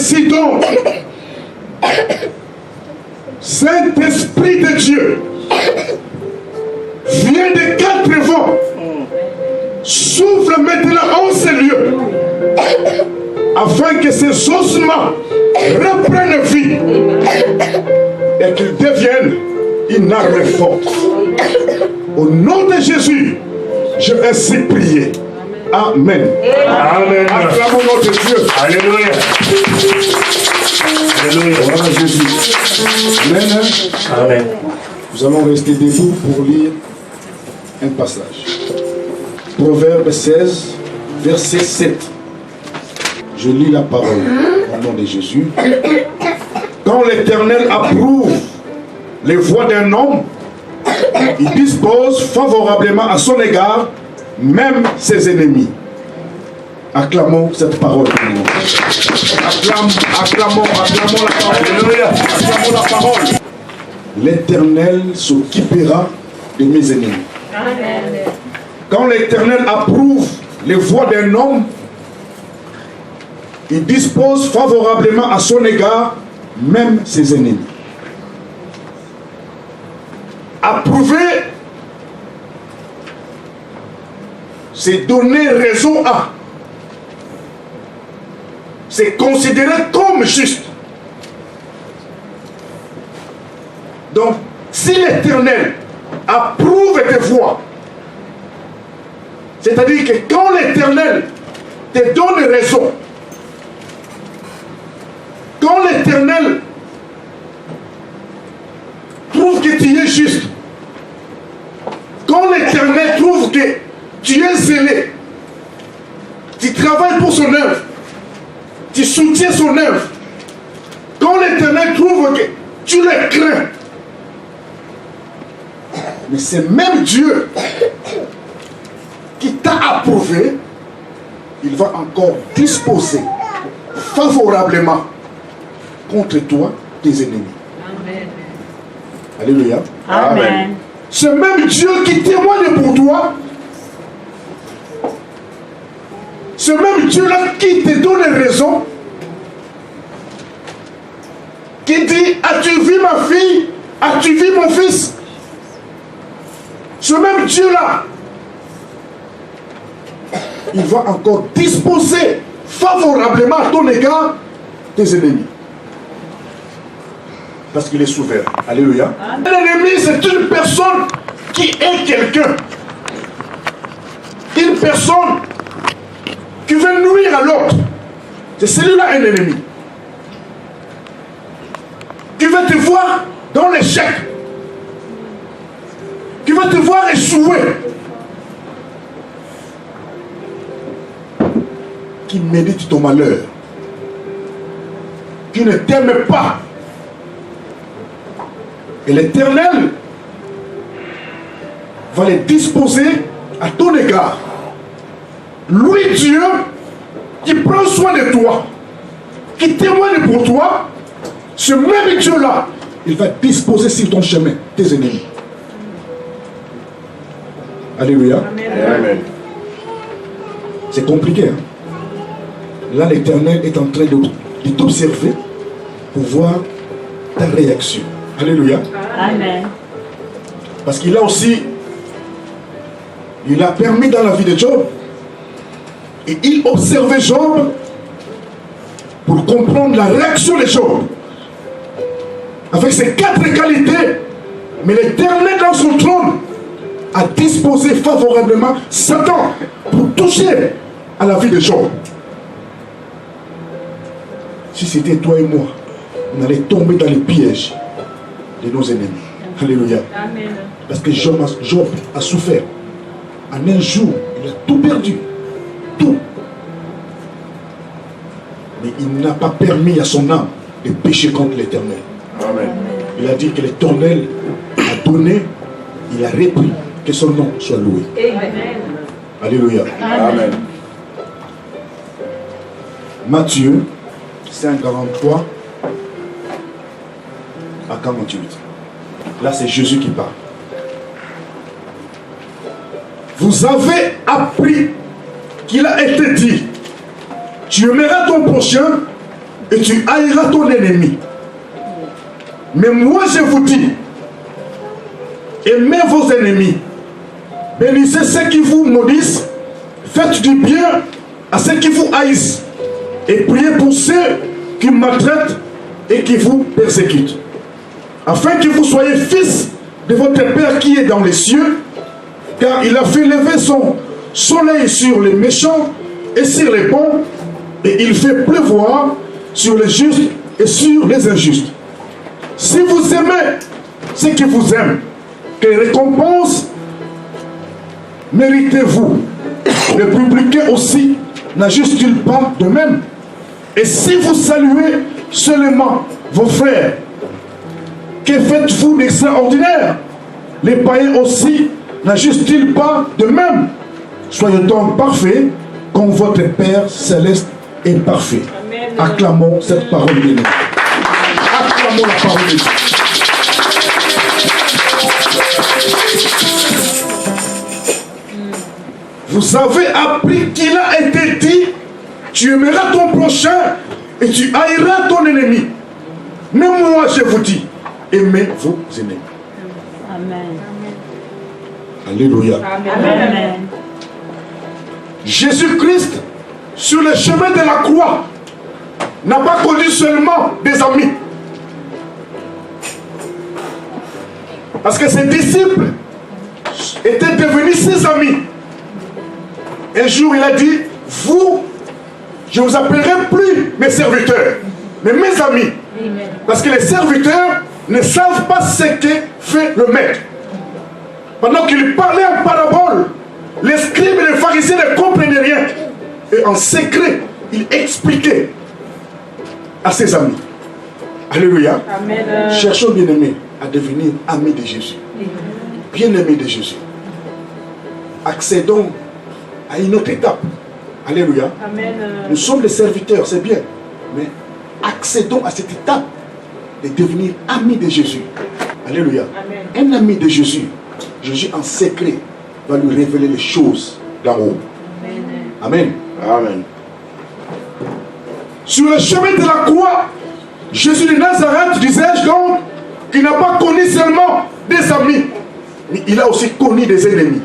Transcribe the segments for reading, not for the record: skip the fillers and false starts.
Ainsi donc, Saint-Esprit de Dieu, viens des quatre vents, souffle maintenant en ces lieux, afin que ces ossements reprennent vie et qu'ils deviennent une arme forte. Au nom de Jésus, je vais ainsi prier. Amen. Amen. Acclamons notre Dieu. Alléluia. Alléluia. Voilà Jésus. Amen. Amen. Nous allons rester debout pour lire un passage. Proverbe 16, verset 7. Je lis la parole au nom de Jésus. Quand l'Éternel approuve les voies d'un homme, il dispose favorablement à son égard même ses ennemis. Acclamons cette parole. Acclamons la parole. Alléluia. Acclamons la parole. L'Éternel s'occupera de mes ennemis. Amen. Quand l'Éternel approuve les voies d'un homme, il dispose favorablement à son égard même ses ennemis. Approuver, c'est donner raison à. C'est considéré comme juste. Donc, si l'Éternel approuve tes voies, c'est-à-dire que quand l'Éternel te donne raison, quand l'Éternel trouve que tu es juste, quand l'Éternel trouve que tu es zélé, tu travailles pour son œuvre, tu soutiens son œuvre, quand l'Éternel trouve que tu le crains, mais c'est même Dieu qui t'a approuvé, il va encore disposer favorablement contre toi tes ennemis. Amen. Alléluia. Amen. C'est même Dieu qui témoigne pour toi. C'est même Dieu-là qui te donne raison. Qui dit, as-tu vu ma fille? As-tu vu mon fils? Ce même Dieu-là, il va encore disposer favorablement à ton égard tes ennemis. Parce qu'il est souverain. Alléluia. L'ennemi, c'est une personne qui est quelqu'un. Une personne qui veut nuire à l'autre. C'est celui-là un ennemi. Qui veut te voir dans l'échec. Qui veut te voir échouer. Qui médite ton malheur. Qui ne t'aime pas. Et l'Éternel va les disposer à ton égard. Lui, Dieu, qui prend soin de toi, qui témoigne pour toi, ce même Dieu-là, il va disposer sur ton chemin tes ennemis. Alléluia. Amen. C'est compliqué. Hein? Là, l'Éternel est en train de t'observer pour voir ta réaction. Alléluia. Amen. Parce qu'il a aussi, il a permis dans la vie de Job, et il observait Job pour comprendre la réaction de Job. Avec ses 4 qualités, mais l'Éternel dans son trône a disposé favorablement Satan pour toucher à la vie de Job. Si c'était toi et moi, on allait tomber dans les pièges de nos ennemis. Alléluia. Amen. Parce que Job a souffert. En un jour, il a tout perdu. Tout. Mais il n'a pas permis à son âme de pécher contre l'Éternel. Amen. Il a dit que l'Éternel a donné, il a repris. Que son nom soit loué. Amen. Alléluia. Amen. Matthieu 5:43 à 48. Là, c'est Jésus qui parle. Vous avez appris qu'il a été dit, tu aimeras ton prochain et tu haïras ton ennemi. Mais moi je vous dis, aimez vos ennemis, bénissez ceux qui vous maudissent, faites du bien à ceux qui vous haïssent, et priez pour ceux qui maltraitent et qui vous persécutent, afin que vous soyez fils de votre Père qui est dans les cieux, car il a fait lever son soleil sur les méchants et sur les bons, et il fait pleuvoir sur les justes et sur les injustes. Si vous aimez ceux qui vous aiment, quelle récompense méritez-vous? Le publicain aussi n'ajuste-t-il pas de même? Et si vous saluez seulement vos frères, que faites-vous d'extraordinaire? Les païens aussi n'ajustent-ils pas de même? Soyez donc parfaits comme votre Père céleste est parfait. Amen. Acclamons cette parole de Dieu. Acclamons la parole de Dieu. Vous avez appris qu'il a été dit, tu aimeras ton prochain et tu haïras ton ennemi. Mais moi je vous dis, aimez vos ennemis. Amen. Alléluia. Amen. Jésus-Christ, sur le chemin de la croix, n'a pas connu seulement des amis. Parce que ses disciples étaient devenus ses amis. Un jour, il a dit, vous, je ne vous appellerai plus mes serviteurs, mais mes amis. Parce que les serviteurs ne savent pas ce que fait le maître. Pendant qu'il parlait en parabole, les scribes et les pharisiens ne comprenaient rien. Et en secret, il expliquait à ses amis. Alléluia. Amen. Cherchons, bien-aimés, à devenir amis de Jésus. Bien-aimés de Jésus. Accédons à une autre étape. Alléluia. Amen. Nous sommes les serviteurs, c'est bien. Mais accédons à cette étape de devenir amis de Jésus. Alléluia. Amen. Un ami de Jésus, Jésus en secret va lui révéler les choses d'en haut. Amen. Amen. Sur le chemin de la croix, Jésus de Nazareth, disais-je donc, qu'il n'a pas connu seulement des amis, mais il a aussi connu des ennemis.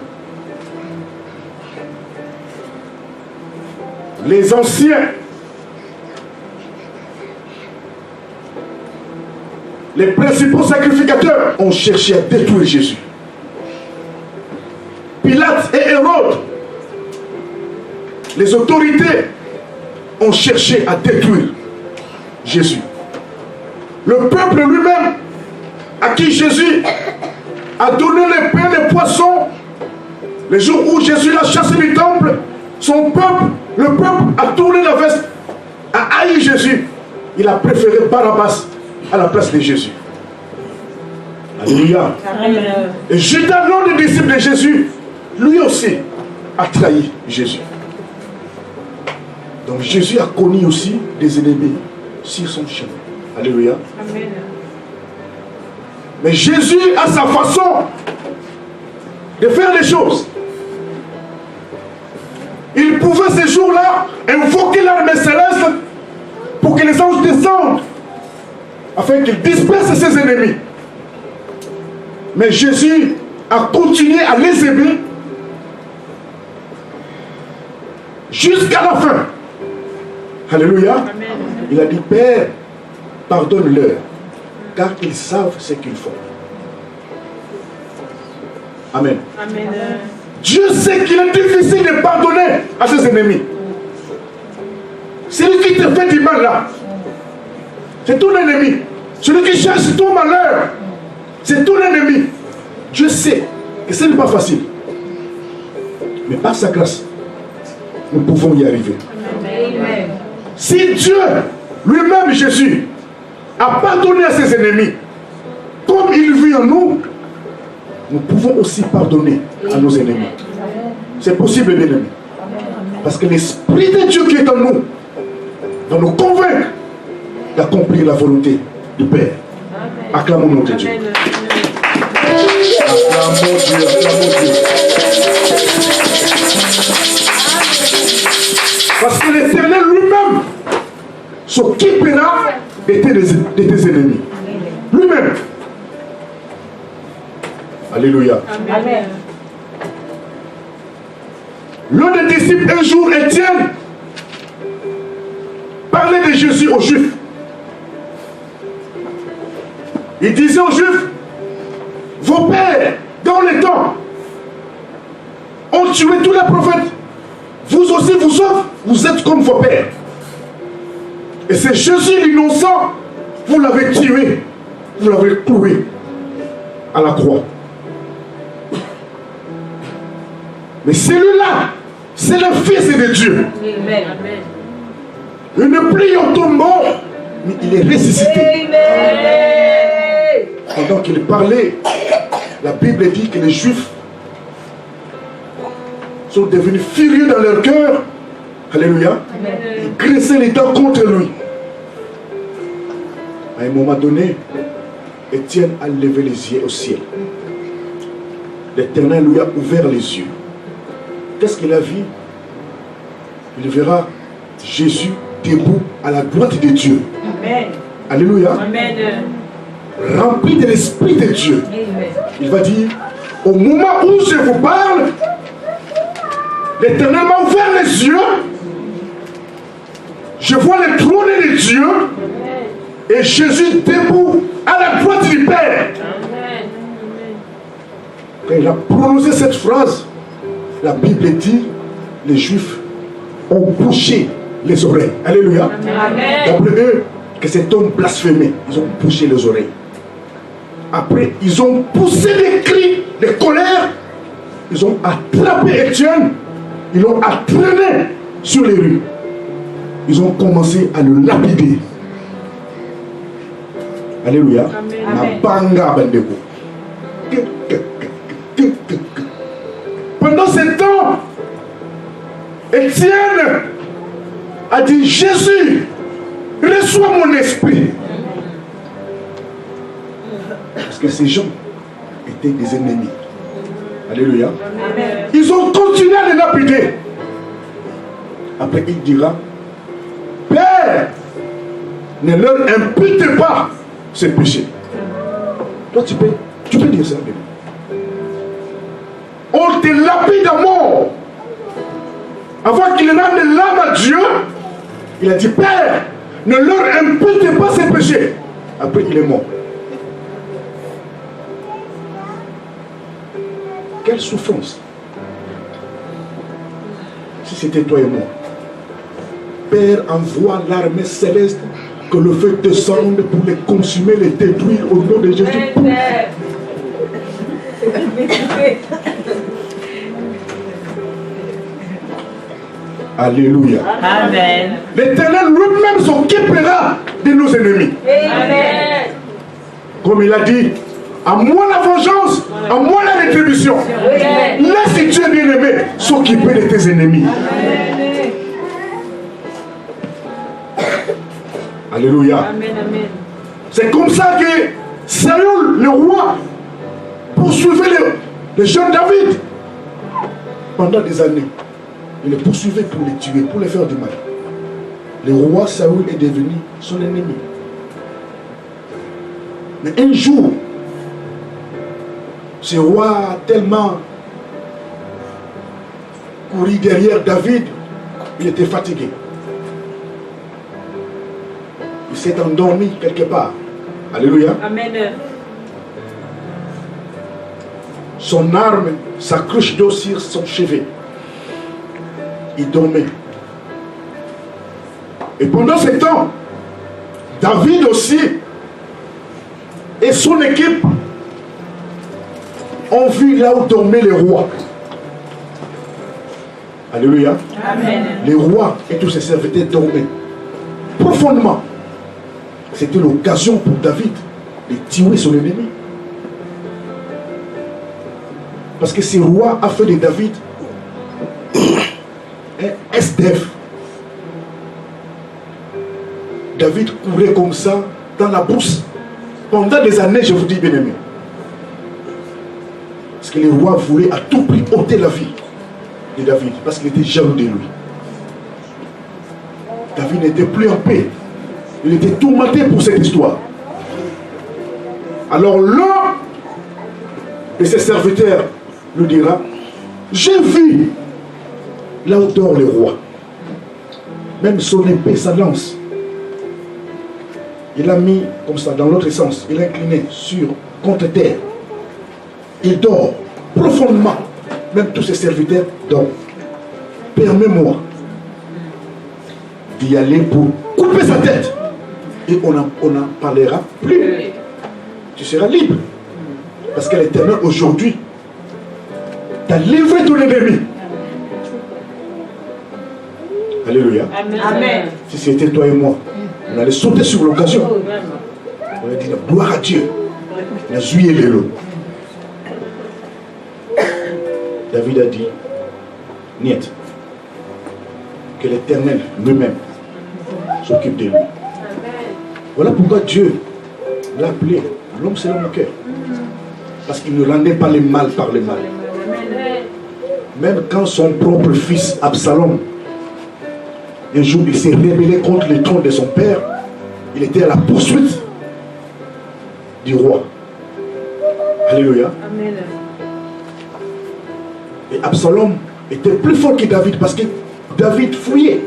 Les anciens, les principaux sacrificateurs ont cherché à détruire Jésus. Pilate et Hérode, les autorités ont cherché à détruire Jésus. Le peuple lui-même, à qui Jésus a donné les pains et les poissons, le jour où Jésus l'a chassé du temple, son peuple, le peuple a tourné la veste, a haï Jésus. Il a préféré Barabbas à la place de Jésus. Alléluia. Amen. Et Judas, l'un des disciples de Jésus, lui aussi a trahi Jésus. Donc Jésus a connu aussi des ennemis sur son chemin. Alléluia. Amen. Mais Jésus a sa façon de faire les choses. Il pouvait ces jours-là invoquer l'armée céleste pour que les anges descendent afin qu'ils dispersent ses ennemis. Mais Jésus a continué à les aimer jusqu'à la fin. Alléluia. Amen. Il a dit, Père, pardonne-leur, car ils savent ce qu'ils font. Amen. Amen. Dieu sait qu'il est difficile de pardonner à ses ennemis. Celui qui te fait du mal là, c'est ton ennemi. Celui qui cherche ton malheur, c'est ton ennemi. Dieu sait que ce n'est pas facile. Mais par sa grâce, nous pouvons y arriver. Amen. Si Dieu, lui-même Jésus, a pardonné à ses ennemis, comme il vit en nous, nous pouvons aussi pardonner à nos ennemis. C'est possible, bien aimé. Parce que l'Esprit de Dieu qui est en nous va nous convaincre d'accomplir la volonté du Père. Acclamons notre Dieu. Amen. Acclamons Dieu, acclamons Dieu. Parce que l'Éternel lui-même s'occupera de tes ennemis. Lui-même. Alléluia. Amen. L'un des disciples, un jour, Étienne, parlait de Jésus aux Juifs. Il disait aux Juifs, vos pères, dans les temps, ont tué tous les prophètes. Vous aussi, vous êtes comme vos pères. Et c'est Jésus l'innocent, vous l'avez tué, vous l'avez cloué à la croix. Mais celui-là, c'est le Fils de Dieu. Amen. Il ne plie au tombeau, mais il est ressuscité. Amen. Pendant qu'il parlait, la Bible dit que les Juifs sont devenus furieux dans leur cœur. Alléluia. Ils graissaient les dents contre lui. À un moment donné, Étienne a levé les yeux au ciel. L'Éternel lui a ouvert les yeux. Qu'est-ce qu'il a vu? Il verra Jésus debout à la droite de Dieu. Amen. Alléluia. Amen. Rempli de l'Esprit de Dieu. Amen. Il va dire, au moment où je vous parle, l'Éternel m'a ouvert les yeux. Je vois le trône de Dieu et Jésus debout à la droite du Père. Amen. Quand il a prononcé cette phrase, la Bible dit, les Juifs ont bouché les oreilles. Alléluia. Amen. D'après eux, que cet homme blasphémait. Ils ont bouché les oreilles. Après, ils ont poussé des cris de colère. Ils ont attrapé Étienne. Ils l'ont entraîné sur les rues. Ils ont commencé à le lapider. Alléluia. Amen. Banga bandeko. Pendant ce temps, Étienne a dit, Jésus, reçois mon esprit. Parce que ces gens étaient des ennemis. Alléluia. Amen. Ils ont continué à les lapider. Après, il dira, Père, ne leur impute pas ce péché. Toi, tu peux dire ça, bébé. On te lapide à mort. Avant qu'il rende l'âme à Dieu, il a dit, Père, ne leur impute pas ce péché. Après, il est mort. Quelle souffrance. Si c'était toi et moi. Père, envoie l'armée céleste, que le feu descende pour les consumer, les détruire au nom de Jésus. Alléluia. Amen. L'Éternel lui-même s'occupera de nos ennemis. Amen. Comme il a dit, à moi la vengeance, à moi la rétribution. Laisse Dieu bien-aimé s'occuper de tes ennemis. Alléluia. Amen. Amen. C'est comme ça que Saül, le roi, poursuivait le jeune David. Pendant des années, il le poursuivait pour les tuer, pour les faire du mal. Le roi Saül est devenu son ennemi. Mais un jour, ce roi a tellement couru derrière David, il était fatigué. Il s'est endormi quelque part. Alléluia. Amen. Son arme, sa cruche d'eau sur son chevet. Il dormait. Et pendant ce temps, David aussi et son équipe ont vu là où dormait les rois. Alléluia. Amen. Les rois et tous ses serviteurs dormaient profondément. C'était l'occasion pour David de tuer son ennemi. Parce que ce roi a fait de David un SDF. David courait comme ça dans la brousse. Pendant des années, je vous dis bien aimé. Parce que le roi voulait à tout prix ôter la vie de David. Parce qu'il était jaloux de lui. David n'était plus en paix. Il était tourmenté pour cette histoire. Alors l'un de ses serviteurs lui dira, j'ai vu là où dort le roi. Même son épée, sa lance. Il a mis comme ça dans l'autre sens. Il a incliné contre terre. Il dort profondément. Même tous ses serviteurs dorment. Permets-moi d'y aller pour couper sa tête. Et on n'en parlera plus. Tu seras libre. Parce que l'Éternel aujourd'hui t'a livré ton ennemi. Alléluia. Amen. Si c'était toi et moi, on allait sauter sur l'occasion. On allait dire gloire à Dieu. On a joué les lots. David a dit, niet, que l'Éternel lui-même s'occupe de lui. Voilà pourquoi Dieu l'a appelé l'homme selon le cœur. Parce qu'il ne rendait pas le mal par le mal. Même quand son propre fils Absalom, un jour il s'est rébellé contre le trône de son père, il était à la poursuite du roi. Alléluia. Amen. Et Absalom était plus fort que David parce que David fouillait.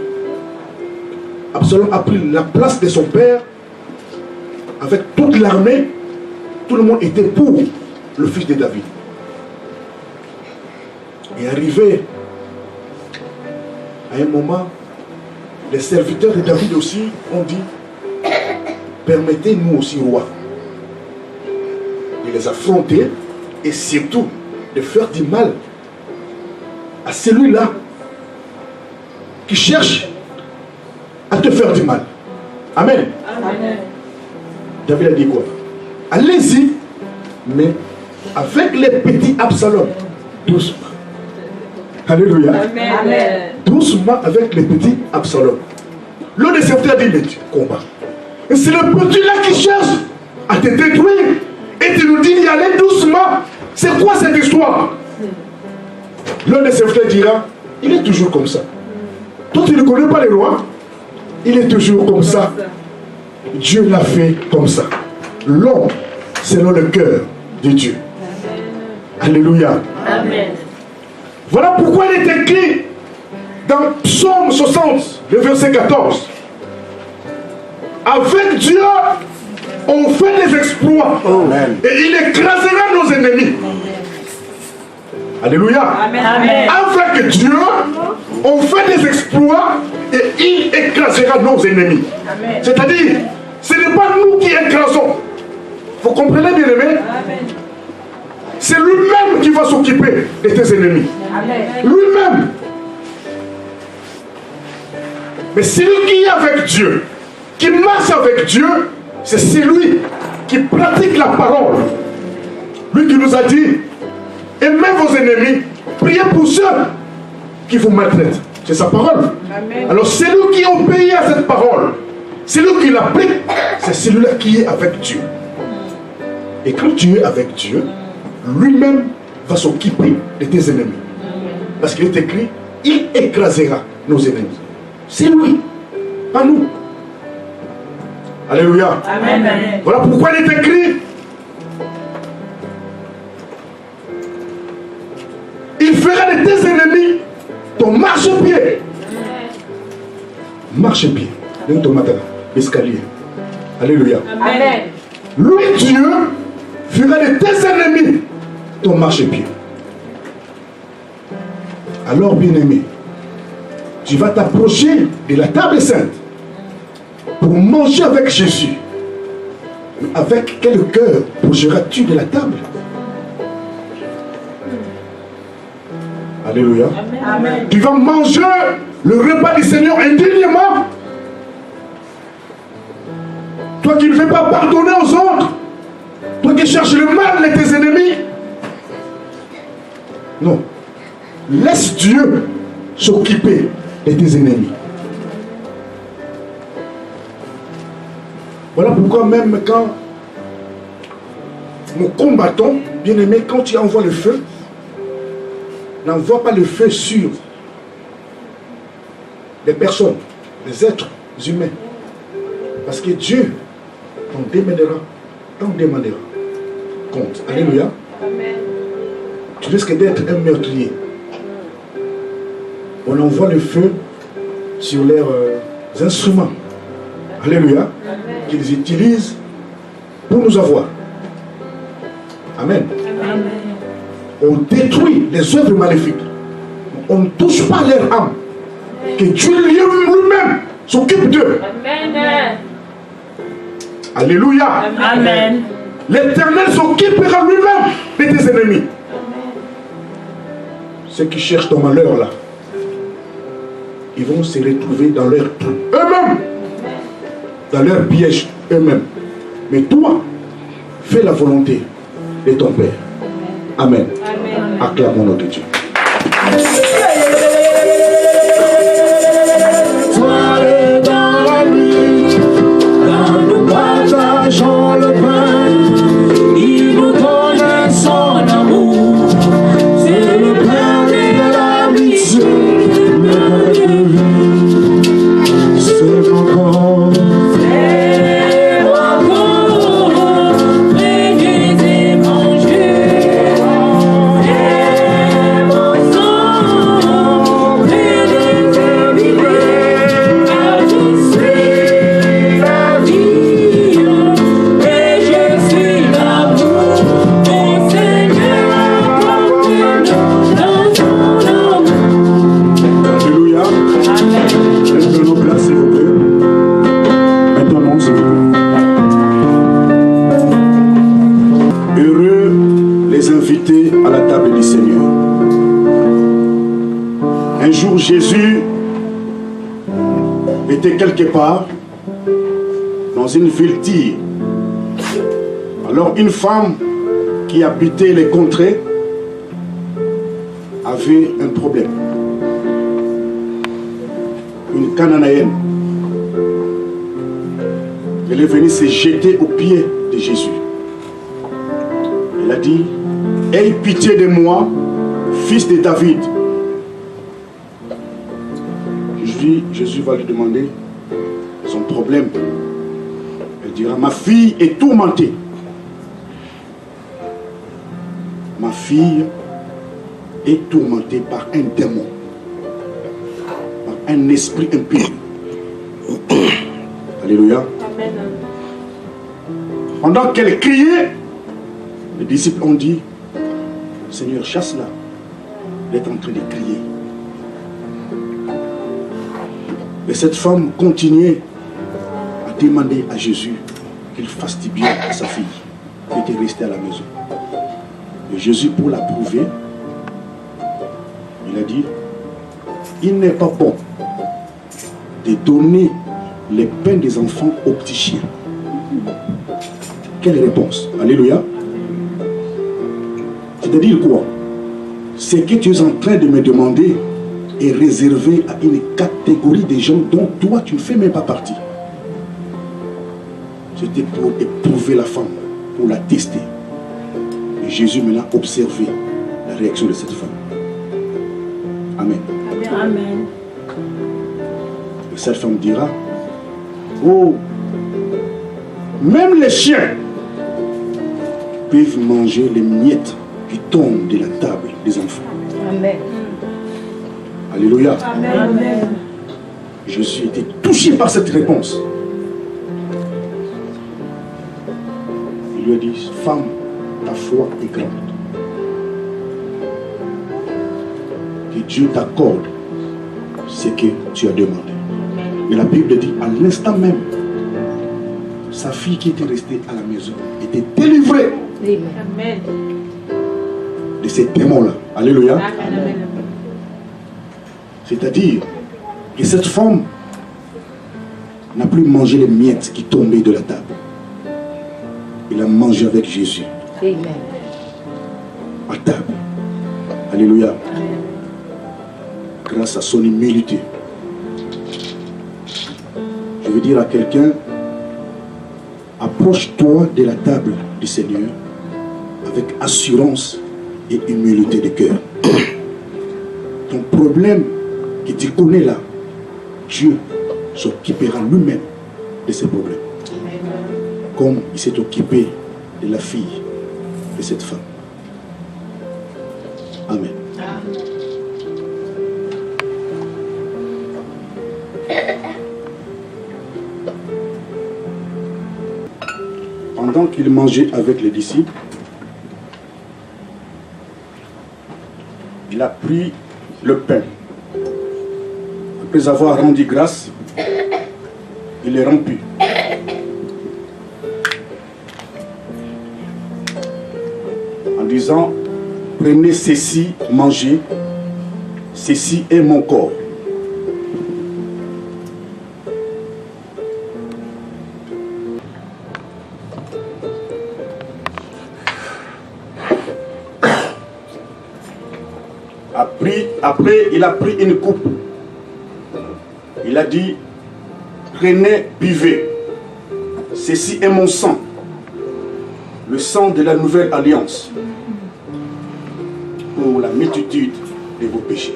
Absalom a pris la place de son père avec toute l'armée. Tout le monde était pour le fils de David. Et arrivé à un moment, les serviteurs de David aussi ont dit, permettez-nous aussi, roi, de les affronter et surtout de faire du mal à celui-là qui cherche à te faire du mal. Amen. Amen. David a dit quoi? Allez-y, mais avec les petits Absalom, doucement. Alléluia. Amen. Doucement avec les petits Absalom. L'un des serviteurs dit, mais tu combats. Et c'est le petit là qui cherche à te détruire. Et tu nous dis d'y aller doucement. C'est quoi cette histoire? L'un des serviteurs dira, il est toujours comme ça. Toi, tu ne connais pas les rois. Il est toujours comme ça. Dieu l'a fait comme ça. L'homme, selon le cœur de Dieu. Alléluia. Amen. Voilà pourquoi il est écrit dans Psaume 60, le verset 14. Avec Dieu, on fait des exploits. Amen. Et il écrasera nos ennemis. Alléluia. Amen. Avec Dieu, on fait des exploits et il écrasera nos ennemis. Amen. C'est-à-dire, ce n'est pas nous qui écrasons. Vous comprenez, bien aimé? Amen. C'est lui-même qui va s'occuper de tes ennemis. Amen. Lui-même. Mais celui qui est avec Dieu, qui marche avec Dieu, c'est celui qui pratique la parole. Lui qui nous a dit, aimez vos ennemis, priez pour ceux qui vous maltraitent. C'est sa parole. Amen. Alors celui qui obéit à cette parole, celui qui l'applique, c'est celui-là qui est avec Dieu. Et quand tu es avec Dieu, lui-même va s'occuper de tes ennemis. Parce qu'il est écrit, il écrasera nos ennemis. C'est lui, pas nous. Alléluia. Amen. Voilà pourquoi il est écrit, il fera de tes ennemis ton marchepied. Marchepied. Escalier. Alléluia. Amen. Lui, Dieu, fera de tes ennemis ton marchepied. Alors, bien-aimé, tu vas t'approcher de la table sainte pour manger avec Jésus. Avec quel cœur approcheras-tu de la table? Alléluia. Amen. Tu vas manger le repas du Seigneur indignement. Toi qui ne veux pas pardonner aux autres. Toi qui cherches le mal de tes ennemis. Non. Laisse Dieu s'occuper de tes ennemis. Voilà pourquoi même quand nous combattons, bien aimé, quand tu envoies le feu, n'envoie pas le feu sur les personnes, les êtres humains. Parce que Dieu t'en demandera compte. Alléluia. Amen. Tu risques d'être un meurtrier. On envoie le feu sur leurs instruments. Alléluia. Qu'ils utilisent pour nous avoir. Amen. Amen. On détruit les œuvres maléfiques. On ne touche pas leur âme. Que Dieu lui-même s'occupe d'eux. Amen. Alléluia. Amen. L'Éternel s'occupera lui-même de tes ennemis. Ceux qui cherchent ton malheur là, ils vont se retrouver dans leur trou eux-mêmes, dans leur piège eux-mêmes. Mais toi, fais la volonté de ton Père. Amen. Amen. Acclamons notre Dieu. Soirée dans la nuit, quand nous partageons le pain, il nous donne son amour. C'est le pain de l'amitié qui me guérit. C'est mon corps. C'est mon corps, prenez et mangez. C'est mon sang, prenez et vivez. Car je suis la vie et je suis l'amour. Mon Seigneur, porte-nous dans son amour. Alléluia. Amen. Lève nos places, s'il vous plaît. Maintenant, s'il vous plaît. Heureux les invités à la table du Seigneur. Un jour, Jésus était quelque part dans une ville Tyr. Alors, une femme qui habitait les contrées avait un problème. Une Cananéenne. Elle est venue se jeter aux pieds de Jésus. Elle a dit, aie pitié de moi, fils de David. Jésus va lui demander son problème. Elle dira, ma fille est tourmentée. Ma fille est tourmentée par un démon, par un esprit impur. Alléluia. Amen. Pendant qu'elle criait, les disciples ont dit, Seigneur, chasse-la. Elle est en train de crier. Et cette femme continuait à demander à Jésus qu'il fasse du bien à sa fille qui était restée à la maison. Et Jésus, pour la prouver, il a dit, il n'est pas bon de donner les pains des enfants aux petits chiens. Quelle réponse? Alléluia. C'est-à-dire quoi? Ce que tu es en train de me demander est réservé à une catégorie de gens dont toi tu ne fais même pas partie. C'était pour éprouver la femme, pour la tester. Et Jésus maintenant a observé la réaction de cette femme. Amen. Amen. Et cette femme dira, oh, même les chiens peuvent manger les miettes qui tombent de la table des enfants. Amen. Alléluia. Amen. Je suis été touché par cette réponse. Il lui a dit, femme, ta foi est grande. Que Dieu t'accorde ce que tu as demandé. Et la Bible dit, à l'instant même, sa fille qui était restée à la maison était délivrée Amen. de ces démons-là. Alléluia. Amen. C'est-à-dire que cette femme n'a plus mangé les miettes qui tombaient de la table. Il a mangé avec Jésus. Amen. À table. Alléluia. Grâce à son humilité. Je veux dire à quelqu'un, approche-toi de la table du Seigneur avec assurance et humilité de cœur. Ton problème que tu connais là, Dieu s'occupera lui-même de ses problèmes. Comme il s'est occupé de la fille de cette femme. Amen. Pendant qu'il mangeait avec les disciples, il a pris le pain. Après avoir rendu grâce, il est rompu. En disant, prenez ceci, mangez, ceci est mon corps. Après, il a pris une coupe. Il a dit, prenez, buvez. Ceci est mon sang. Le sang de la nouvelle alliance. Pour la multitude de vos péchés.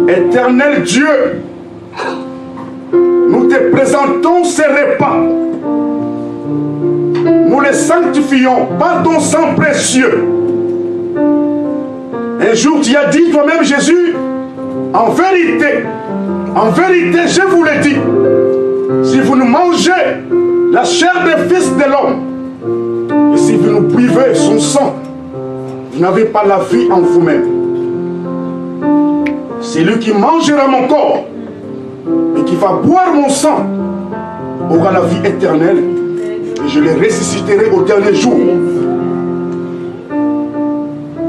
Éternel Dieu, nous te présentons ces repas. Nous les sanctifions par ton sang précieux. Un jour tu as dit toi-même, Jésus, en vérité, je vous l'ai dit, si vous nous mangez la chair des fils de l'homme, et si vous nous buvez son sang, vous n'avez pas la vie en vous-même. Celui qui mangera mon corps et qui va boire mon sang aura la vie éternelle et je les ressusciterai au dernier jour.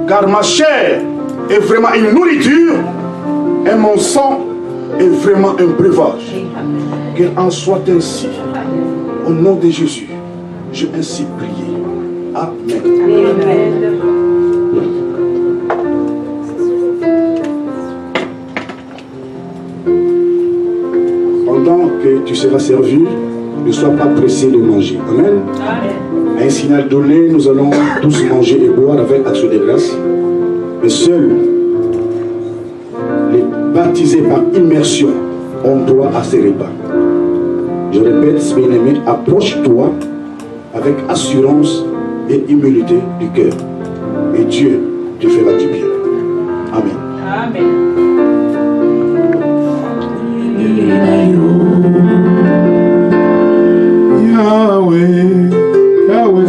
Car ma chair est vraiment une nourriture et mon sang est vraiment un breuvage. Qu'il en soit ainsi. Au nom de Jésus, je ainsi prié. Amen. Amen. Pendant que tu seras servi, ne sois pas pressé de manger. Amen. À un signal donné, nous allons tous manger et boire avec action de grâce. Mais seuls les baptisés par immersion ont droit à ces repas. Je répète, bien-aimé, approche-toi avec assurance et humilité du cœur. Et Dieu te fera du bien. Amen. Amen. Yahweh, Yahweh,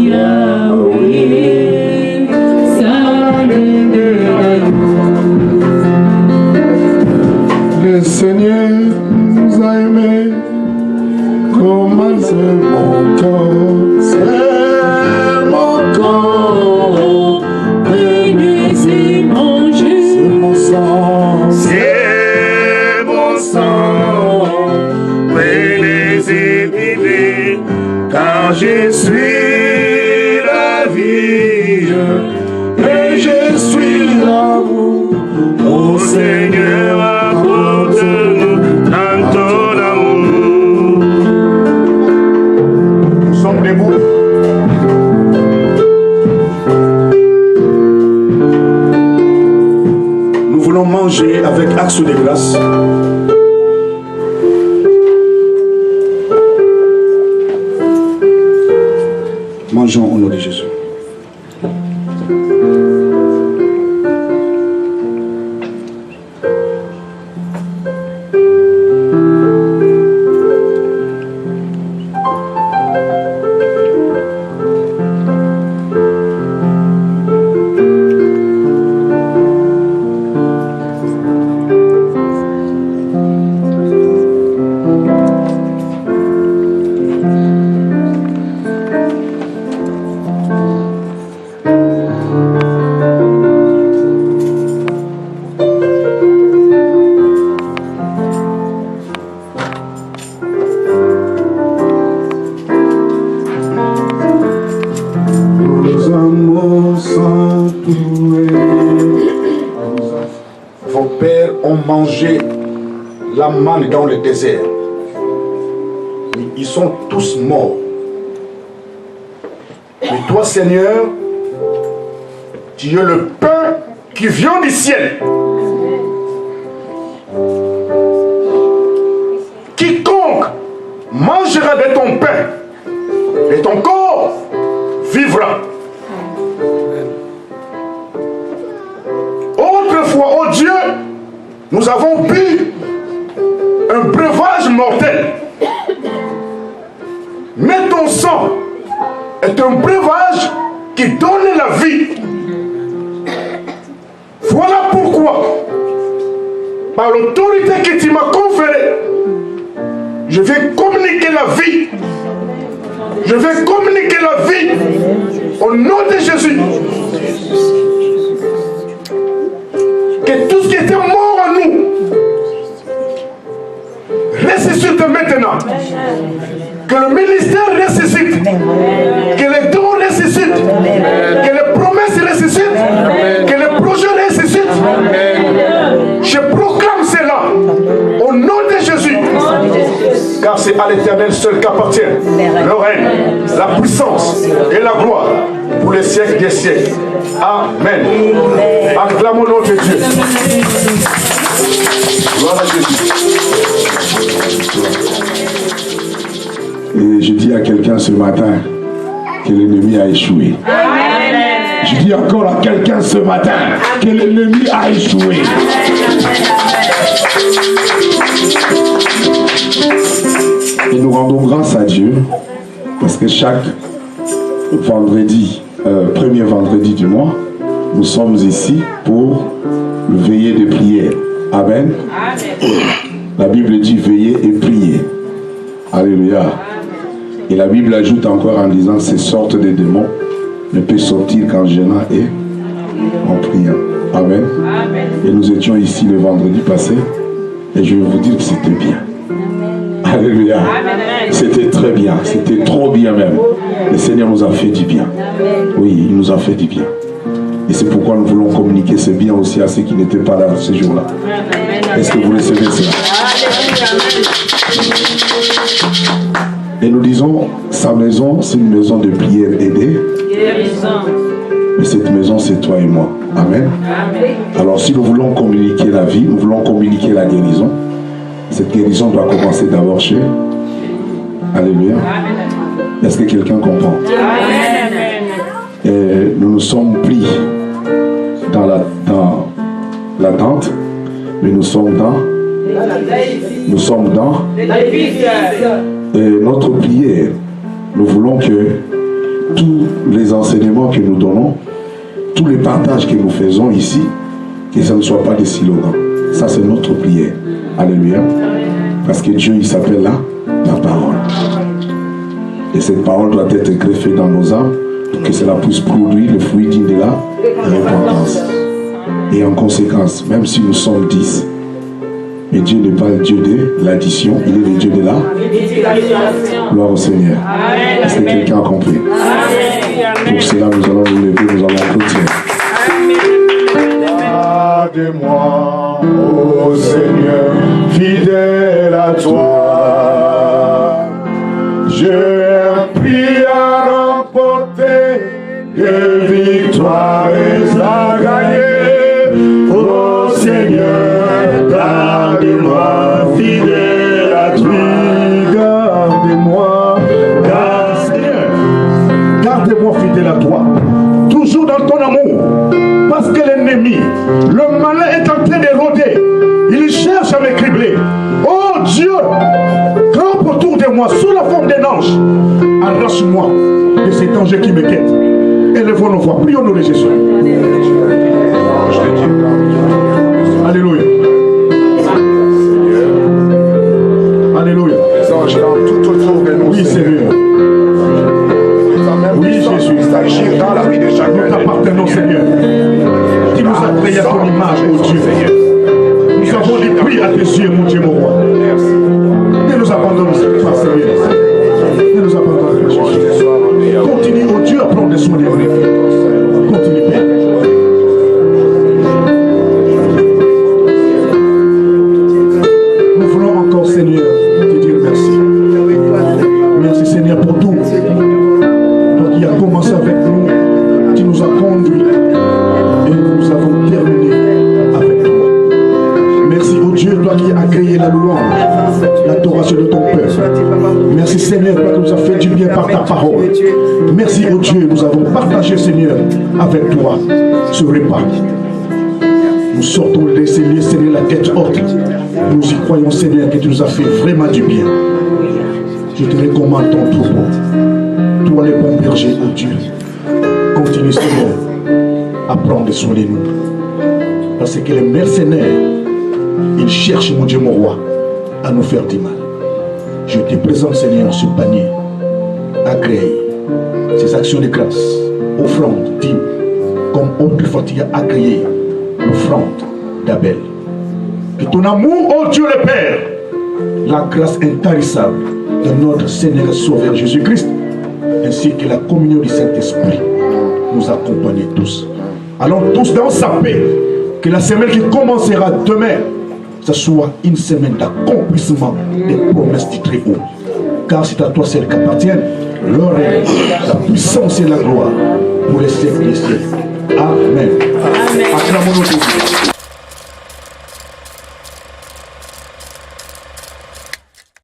Yahweh, le Seigneur nous a aimés comme un seul mon corps, c'est mon corps, Prenez-y, mangez, c'est mon sang, C'est mon sang, prenez-y, vivez, car je suis la vie et je suis l'amour. Ô Seigneur, apporte-nous dans ton amour. nous sommes debout. Nous voulons manger avec action de grâce. Mangeons au nom de Jésus. mangé la manne dans le désert. Ils sont tous morts. Mais toi, Seigneur, tu es le pain qui vient du ciel. Quiconque mangera de ton pain et ton corps vivra. Autrefois, oh Dieu, nous avons bu un breuvage mortel. Mais ton sang est un breuvage qui donne la vie. Voilà pourquoi, par l'autorité que tu m'as conférée, je vais communiquer la vie. Je vais communiquer la vie au nom de Jésus. Que tout ce qui était mort en nous ressuscite maintenant. Que le ministère ressuscite. Que les dons ressuscitent. Que les promesses ressuscitent. Que les projets ressuscitent. Je proclame cela au nom de Jésus. Car c'est à l'Éternel seul qu'appartient le règne, la puissance et la gloire pour les siècles des siècles. Amen. Acclamons le nom de Dieu. Gloire à Jésus. Et je dis à quelqu'un ce matin que l'ennemi a échoué. Amen. Je dis encore à quelqu'un ce matin que l'ennemi a échoué. Et nous rendons grâce à Dieu parce que chaque vendredi, premier vendredi du mois, nous sommes ici pour le veiller de prière. Amen. Amen. La Bible dit veiller et prier. Alléluia. Et la Bible ajoute encore en disant ces sortes de démons ne peuvent sortir qu'en gênant et en priant. Amen. Amen. Et nous étions ici le vendredi passé et je vais vous dire que c'était bien. Alléluia. C'était très bien. C'était trop bien même. Le Seigneur nous a fait du bien. Oui, il nous a fait du bien. Et c'est pourquoi nous voulons communiquer ce bien aussi à ceux qui n'étaient pas là ce jour-là. Est-ce que vous recevez cela? Et nous disons, sa maison, c'est une maison de prière aidée. Mais cette maison, c'est toi et moi. Amen. Alors si nous voulons communiquer la vie, nous voulons communiquer la guérison, cette guérison doit commencer d'abord chez. Alléluia. Est-ce que quelqu'un comprend? Et nous nous sommes pris dans la tente, mais nous sommes dans et notre prière. Nous voulons que tous les enseignements que nous donnons, tous les partages que nous faisons ici, que ça ne soit pas des slogans. Ça, c'est notre prière. Alléluia. Parce que Dieu, il s'appelle là la parole. Et cette parole doit être greffée dans nos âmes pour que cela puisse produire le fruit digne de la repentance. Et en conséquence, même si nous sommes 10, mais Dieu n'est pas le Dieu de l'addition, il est le Dieu de la gloire au Seigneur. Est-ce que quelqu'un a compris? Pour cela, nous allons nous lever, nous allons applaudir. Garde-moi, ô Seigneur, fidèle à toi. Je prie à remporter des victoires à gagner. Ô Seigneur, garde-moi, fidèle à toi. Garde-moi, garde-moi fidèle à toi. Toujours dans ton amour. Parce que l'ennemi, le malin est en train de rôder. Il cherche à me cribler. Oh Dieu, campe autour de moi sous la forme d'un ange. Arrache-moi de cet ange qui me guette. Élevons nos voix, prions nous de Jésus. Alléluia. Alléluia. Les anges tout autour de nous. Oui, Seigneur. Oui, Jésus. Agir dans la vie de chacun. Nous t'appartenons, Seigneur. Tu nous as créé à ton image, ô Dieu. Nous avons des prix à tes yeux, mon Dieu, mon roi. Ne nous abandonne pas, Seigneur. Ne nous abandonne pas, Jésus. Continue, ô Dieu, à prendre soin de nous. Continue, Père. l'adoration de ton peuple. Merci Seigneur parce que nous as fait du bien par ta parole. Merci oh Dieu, nous avons partagé Seigneur avec toi ce repas. Nous sortons de ces lieux Seigneur la tête haute. Nous y croyons Seigneur que tu nous as fait vraiment du bien. Je te recommande ton troupeau. Toi les bons bergers oh Dieu. Continue Seigneur à prendre soin de nous. Parce que les mercenaires, ils cherchent mon Dieu mon roi à nous faire du mal. Je te présente Seigneur ce panier. Agréé ces actions de grâce, offrandes, dîmes, comme Audrey Fatiga a agréé l'offrande d'Abel. Que ton amour, oh Dieu le Père, la grâce intarissable de notre Seigneur et Sauveur Jésus-Christ, ainsi que la communion du Saint-Esprit, nous accompagnent tous. Allons tous dans sa paix, que la semaine qui commencera demain, ce soit une semaine d'accomplissement des promesses du Très-Haut. Car c'est à toi celle qui appartiennent l'honneur, la puissance et la gloire pour les siècles des siècles. Amen. Acclamons-nous.